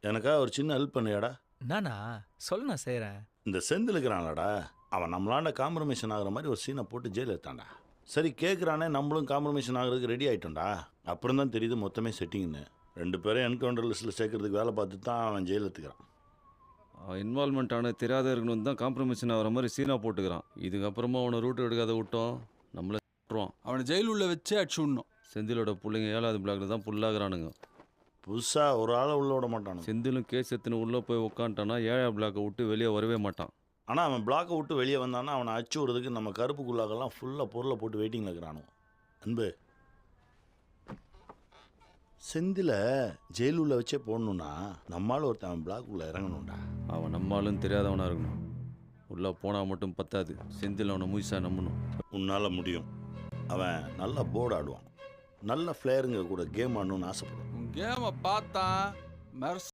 எனக்காக ஒரு சின்ன ஹெல்ப் பண்ணியாடா? நானா சொல்ல நான் செய்கிறேன். இந்த செந்தில் இருக்கிறான்லடா, அவன் நம்மளாண்ட காம்ப்ரமைஷன் ஆகிற மாதிரி ஒரு சீனை போட்டு ஜெயிலில் எடுத்தான்டா. சரி கேட்குறானே, நம்மளும் காம்ப்ரமைஷன் ஆகிறதுக்கு ரெடி ஆகிட்டோம்டா. அப்புறம் தான் தெரியுது மொத்தமே செட்டிங்னு. 2 பேரும் என்கவுண்டர் லிஸ்ட்டில் சேர்க்கறதுக்கு வேலை பார்த்து தான் அவன் ஜெயிலில் எடுத்துக்கிறான். இன்வால்மெண்ட் ஆன தெரியாத இருக்கணும் தான் காம்ப்ரமைஷன் ஆகிற மாதிரி சீனா போட்டுக்கிறான். இதுக்கப்புறமா அவனை ரூட் எடுக்காத விட்டோம் நம்மள அவனை ஜெயில் உள்ள வச்சு அடிச்சு விடணும். செந்திலோட பிள்ளைங்க 7வது பிளாக்ல தான் புல்லாகிறானுங்க. புதுசாக ஒரு ஆளை உள்ளே விட மாட்டானு. செந்திலும் கேஸ் எத்துன்னு உள்ளே போய் உட்காந்துட்டானா 7வது பிளாக்கை விட்டு வெளியே வரவே மாட்டான். ஆனால் அவன் பிளாக்கை விட்டு வெளியே வந்தான்னா அவனை அச்சு விடுறதுக்கு நம்ம கருப்புக்குள்ளாக்கெல்லாம் ஃபுல்லாக பொருளை போட்டு வெயிட்டிங்கில் இருக்கிறானு. அன்பு, செந்தில ஜெயில் உள்ள வச்சே போடணுன்னா நம்மளால ஒருத்தன் அவன் பிளாக்குள்ளே இறங்கணும்டா. அவன் நம்மளும் தெரியாதவனாக இருக்கணும். உள்ளே போனால் மட்டும் பத்தாது, செந்தில் அவனை முயற்சியாக நம்பணும். உன்னால் முடியும். அவன் நல்லா போர்டு ஆடுவான், நல்ல ஃப்ளேயருங்க கூட கேம் ஆடணும்னு ஆசைப்படுவான். உன் கேமை பார்த்தா